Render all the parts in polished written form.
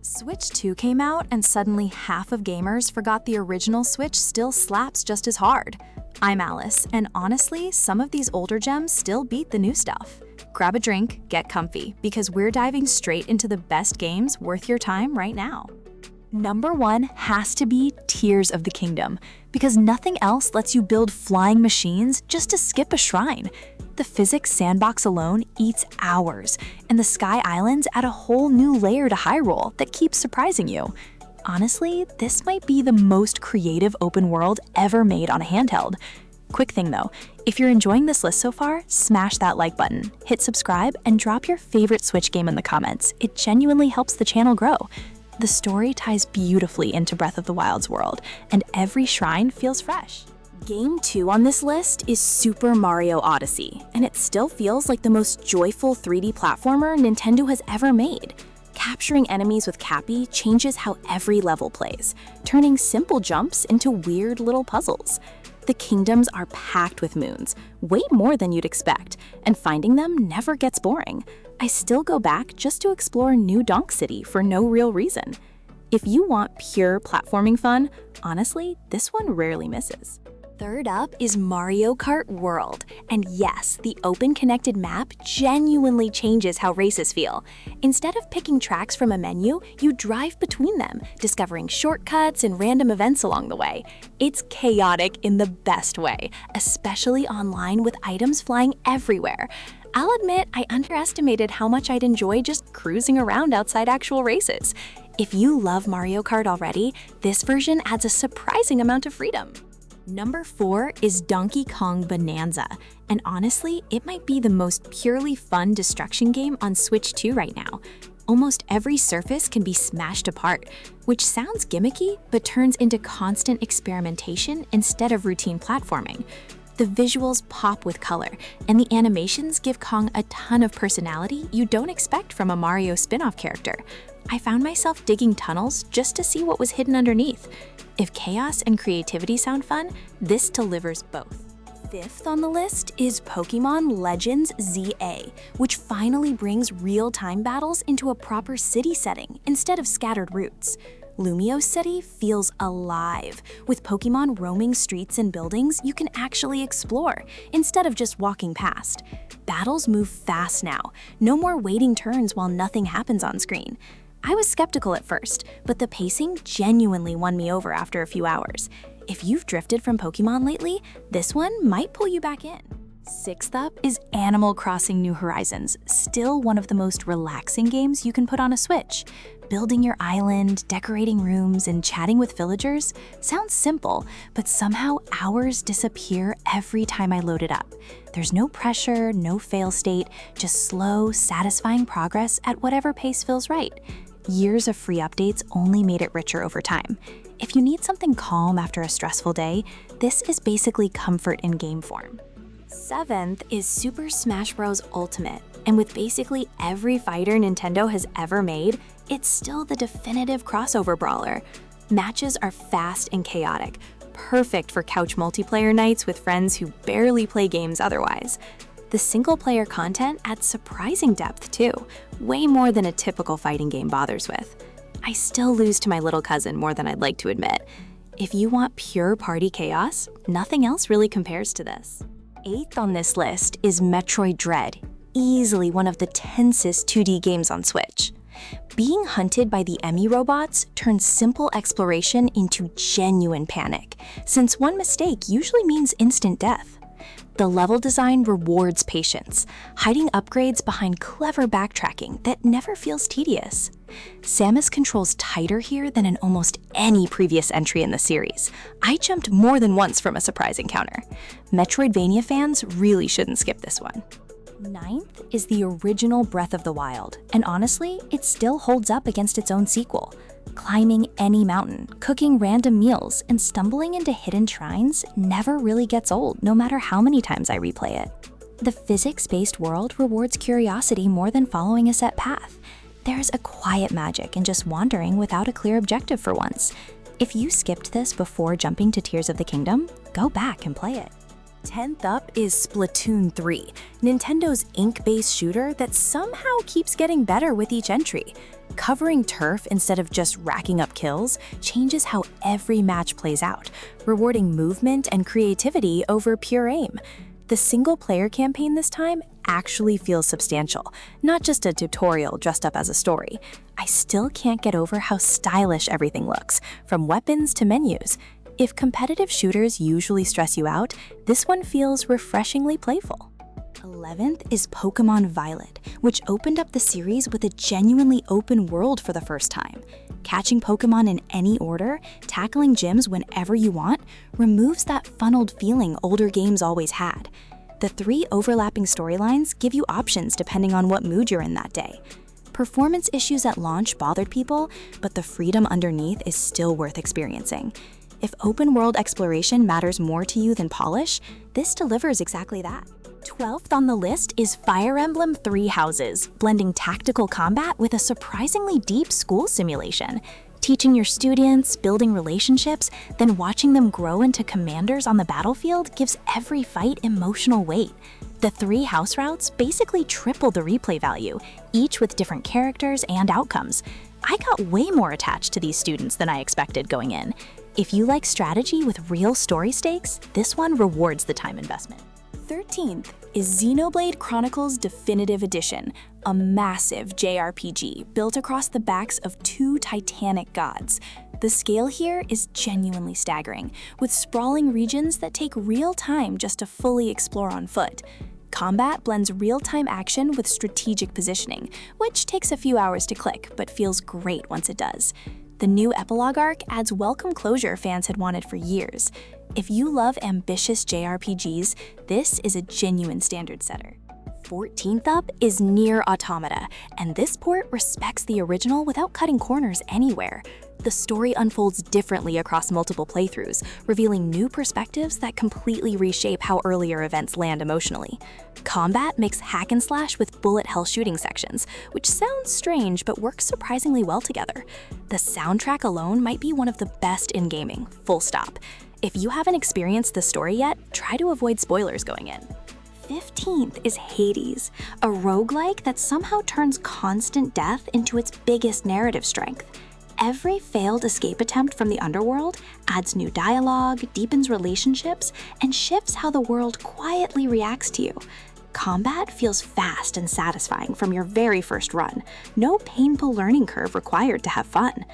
Switch 2 came out and suddenly half of gamers forgot the original Switch still slaps just as hard. I'm Alice, and honestly, some of these older gems still beat the new stuff. Grab a drink, get comfy, because we're diving straight into the best games worth your time right now. Number 1 has to be Tears of the Kingdom, because nothing else lets you build flying machines just to skip a shrine. The physics sandbox alone eats hours, and the Sky Islands add a whole new layer to Hyrule that keeps surprising you. Honestly, this might be the most creative open world ever made on a handheld. Quick thing though, if you're enjoying this list so far, smash that like button, hit subscribe, and drop your favorite Switch game in the comments. It genuinely helps the channel grow. The story ties beautifully into Breath of the Wild's world, and every shrine feels fresh. Game 2 on this list is Super Mario Odyssey, and it still feels like the most joyful 3D platformer Nintendo has ever made. Capturing enemies with Cappy changes how every level plays, turning simple jumps into weird little puzzles. The kingdoms are packed with moons, way more than you'd expect, and finding them never gets boring. I still go back just to explore New Donk City for no real reason. If you want pure platforming fun, honestly, this one rarely misses. Third up is Mario Kart World, and yes, the open connected map genuinely changes how races feel. Instead of picking tracks from a menu, you drive between them, discovering shortcuts and random events along the way. It's chaotic in the best way, especially online with items flying everywhere. I'll admit I underestimated how much I'd enjoy just cruising around outside actual races. If you love Mario Kart already, this version adds a surprising amount of freedom. Number 4 is Donkey Kong Bananza, and honestly, it might be the most purely fun destruction game on Switch 2 right now. Almost every surface can be smashed apart, which sounds gimmicky, but turns into constant experimentation instead of routine platforming. The visuals pop with color, and the animations give Kong a ton of personality you don't expect from a Mario spin-off character. I found myself digging tunnels just to see what was hidden underneath. If chaos and creativity sound fun, this delivers both. Fifth on the list is Pokémon Legends Z-A, which finally brings real-time battles into a proper city setting instead of scattered routes. Lumio City feels alive. With Pokémon roaming streets and buildings you can actually explore, instead of just walking past. Battles move fast now, no more waiting turns while nothing happens on screen. I was skeptical at first, but the pacing genuinely won me over after a few hours. If you've drifted from Pokémon lately, this one might pull you back in. Sixth up is Animal Crossing New Horizons, still one of the most relaxing games you can put on a Switch. Building your island, decorating rooms, and chatting with villagers sounds simple, but somehow hours disappear every time I load it up. There's no pressure, no fail state, just slow, satisfying progress at whatever pace feels right. Years of free updates only made it richer over time. If you need something calm after a stressful day, this is basically comfort in game form. Seventh is Super Smash Bros. Ultimate, and with basically every fighter Nintendo has ever made, it's still the definitive crossover brawler. Matches are fast and chaotic, perfect for couch multiplayer nights with friends who barely play games otherwise. The single-player content adds surprising depth too, way more than a typical fighting game bothers with. I still lose to my little cousin more than I'd like to admit. If you want pure party chaos, nothing else really compares to this. Eighth on this list is Metroid Dread, easily one of the tensest 2D games on Switch. Being hunted by the Emmy robots turns simple exploration into genuine panic, since one mistake usually means instant death. The level design rewards patience, hiding upgrades behind clever backtracking that never feels tedious. Samus controls tighter here than in almost any previous entry in the series. I jumped more than once from a surprise encounter. Metroidvania fans really shouldn't skip this one. Ninth is the original Breath of the Wild, and honestly, it still holds up against its own sequel. Climbing any mountain, cooking random meals, and stumbling into hidden shrines never really gets old, no matter how many times I replay it. The physics-based world rewards curiosity more than following a set path. There's a quiet magic in just wandering without a clear objective for once. If you skipped this before jumping to Tears of the Kingdom, go back and play it. 10th up is Splatoon 3, Nintendo's ink-based shooter that somehow keeps getting better with each entry. Covering turf instead of just racking up kills changes how every match plays out, rewarding movement and creativity over pure aim. The single-player campaign this time actually feels substantial, not just a tutorial dressed up as a story. I still can't get over how stylish everything looks, from weapons to menus. If competitive shooters usually stress you out, this one feels refreshingly playful. 11th is Pokémon Violet, which opened up the series with a genuinely open world for the first time. Catching Pokémon in any order, tackling gyms whenever you want, removes that funneled feeling older games always had. The 3 overlapping storylines give you options depending on what mood you're in that day. Performance issues at launch bothered people, but the freedom underneath is still worth experiencing. If open-world exploration matters more to you than polish, this delivers exactly that. 12th on the list is Fire Emblem Three Houses, blending tactical combat with a surprisingly deep school simulation. Teaching your students, building relationships, then watching them grow into commanders on the battlefield gives every fight emotional weight. The 3 house routes basically triple the replay value, each with different characters and outcomes. I got way more attached to these students than I expected going in. If you like strategy with real story stakes, this one rewards the time investment. 13th is Xenoblade Chronicles Definitive Edition, a massive JRPG built across the backs of 2 titanic gods. The scale here is genuinely staggering, with sprawling regions that take real time just to fully explore on foot. Combat blends real-time action with strategic positioning, which takes a few hours to click, but feels great once it does. The new epilogue arc adds welcome closure fans had wanted for years. If you love ambitious JRPGs, this is a genuine standard setter. 14th up is NieR Automata, and this port respects the original without cutting corners anywhere. The story unfolds differently across multiple playthroughs, revealing new perspectives that completely reshape how earlier events land emotionally. Combat mixes hack and slash with bullet hell shooting sections, which sounds strange but works surprisingly well together. The soundtrack alone might be one of the best in gaming, full stop. If you haven't experienced the story yet, try to avoid spoilers going in. 15th is Hades, a roguelike that somehow turns constant death into its biggest narrative strength. Every failed escape attempt from the underworld adds new dialogue, deepens relationships, and shifts how the world quietly reacts to you. Combat feels fast and satisfying from your very first run. No painful learning curve required to have fun.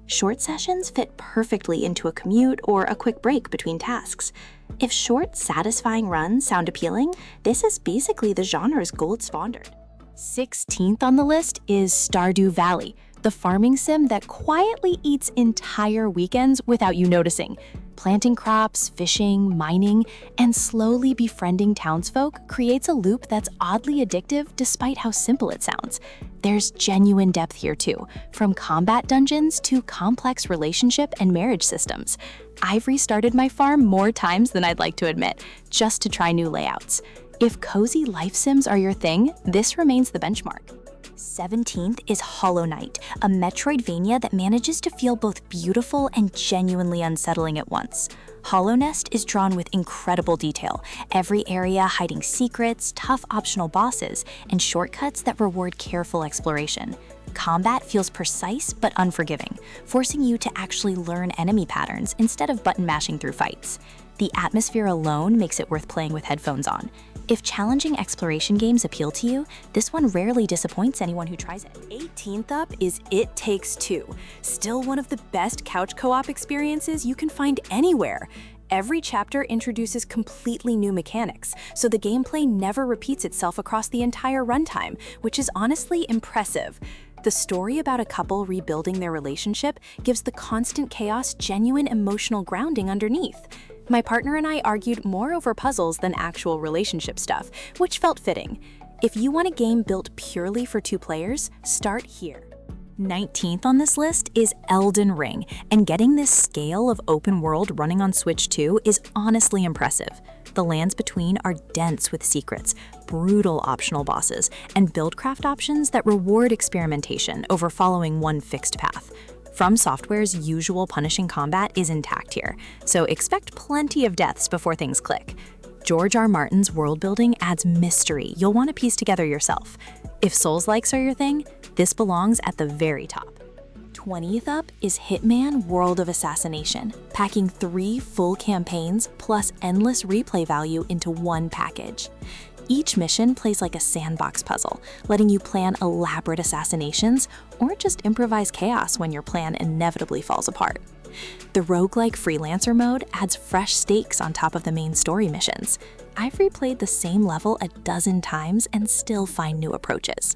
Short sessions fit perfectly into a commute or a quick break between tasks. If short, satisfying runs sound appealing, this is basically the genre's gold standard. 16th on the list is Stardew Valley, the farming sim that quietly eats entire weekends without you noticing. Planting crops, fishing, mining, and slowly befriending townsfolk creates a loop that's oddly addictive despite how simple it sounds. There's genuine depth here too, from combat dungeons to complex relationship and marriage systems. I've restarted my farm more times than I'd like to admit, just to try new layouts. If cozy life sims are your thing, this remains the benchmark. 17th is Hollow Knight, a Metroidvania that manages to feel both beautiful and genuinely unsettling at once. Hollow Nest is drawn with incredible detail, every area hiding secrets, tough optional bosses, and shortcuts that reward careful exploration. Combat feels precise but unforgiving, forcing you to actually learn enemy patterns instead of button mashing through fights. The atmosphere alone makes it worth playing with headphones on. If challenging exploration games appeal to you, this one rarely disappoints anyone who tries it. 18th up is It Takes Two, still one of the best couch co-op experiences you can find anywhere. Every chapter introduces completely new mechanics, so the gameplay never repeats itself across the entire runtime, which is honestly impressive. The story about a couple rebuilding their relationship gives the constant chaos genuine emotional grounding underneath. My partner and I argued more over puzzles than actual relationship stuff, which felt fitting. If you want a game built purely for 2 players, start here. 19th on this list is Elden Ring, and getting this scale of open world running on Switch 2 is honestly impressive. The lands between are dense with secrets, brutal optional bosses, and buildcraft options that reward experimentation over following one fixed path. From Software's usual punishing combat is intact here, so expect plenty of deaths before things click. George R. Martin's world building adds mystery you'll want to piece together yourself. If Souls-likes are your thing, this belongs at the very top. 20th up is Hitman World of Assassination, packing 3 full campaigns plus endless replay value into one package. Each mission plays like a sandbox puzzle, letting you plan elaborate assassinations or just improvise chaos when your plan inevitably falls apart. The roguelike freelancer mode adds fresh stakes on top of the main story missions. I've replayed the same level a dozen times and still find new approaches.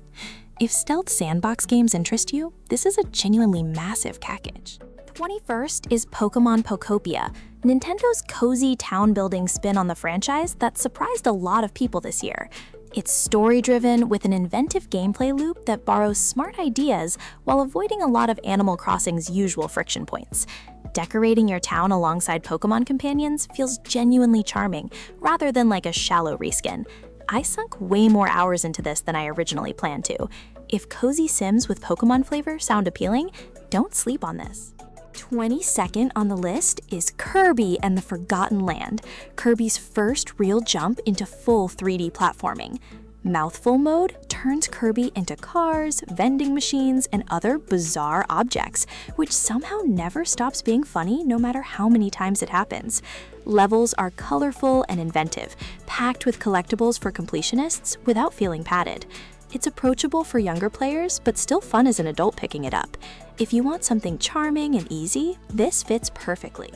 If stealth sandbox games interest you, this is a genuinely massive package. 21st is Pokémon Pokopia, Nintendo's cozy town-building spin on the franchise that surprised a lot of people this year. It's story-driven with an inventive gameplay loop that borrows smart ideas while avoiding a lot of Animal Crossing's usual friction points. Decorating your town alongside Pokémon companions feels genuinely charming, rather than like a shallow reskin. I sunk way more hours into this than I originally planned to. If cozy sims with Pokémon flavor sound appealing, don't sleep on this. 22nd on the list is Kirby and the Forgotten Land, Kirby's first real jump into full 3D platforming. Mouthful mode turns Kirby into cars, vending machines, and other bizarre objects, which somehow never stops being funny no matter how many times it happens. Levels are colorful and inventive, packed with collectibles for completionists without feeling padded. It's approachable for younger players, but still fun as an adult picking it up. If you want something charming and easy, this fits perfectly.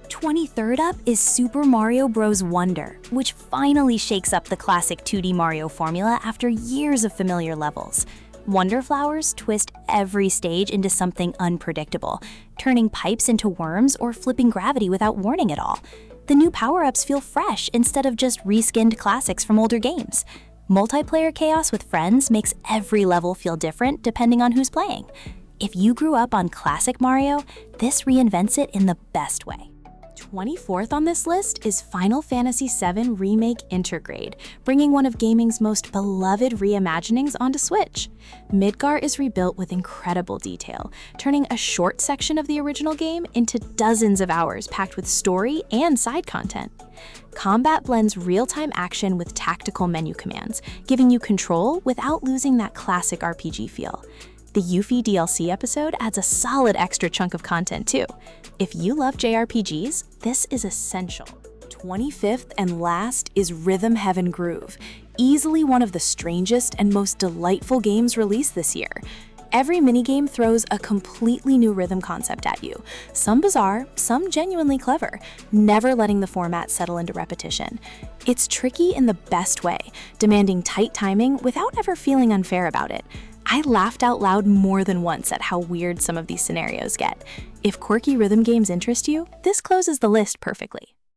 23rd up is Super Mario Bros. Wonder, which finally shakes up the classic 2D Mario formula after years of familiar levels. Wonder flowers twist every stage into something unpredictable, turning pipes into worms or flipping gravity without warning at all. The new power-ups feel fresh instead of just reskinned classics from older games. Multiplayer chaos with friends makes every level feel different depending on who's playing. If you grew up on classic Mario, this reinvents it in the best way. 24th on this list is Final Fantasy VII Remake Intergrade, bringing one of gaming's most beloved reimaginings onto Switch. Midgar is rebuilt with incredible detail, turning a short section of the original game into dozens of hours packed with story and side content. Combat blends real-time action with tactical menu commands, giving you control without losing that classic RPG feel. The Yuffie DLC episode adds a solid extra chunk of content too. If you love JRPGs, this is essential. 25th and last is Rhythm Heaven Groove, easily one of the strangest and most delightful games released this year. Every minigame throws a completely new rhythm concept at you, some bizarre, some genuinely clever, never letting the format settle into repetition. It's tricky in the best way, demanding tight timing without ever feeling unfair about it. I laughed out loud more than once at how weird some of these scenarios get. If quirky rhythm games interest you, this closes the list perfectly.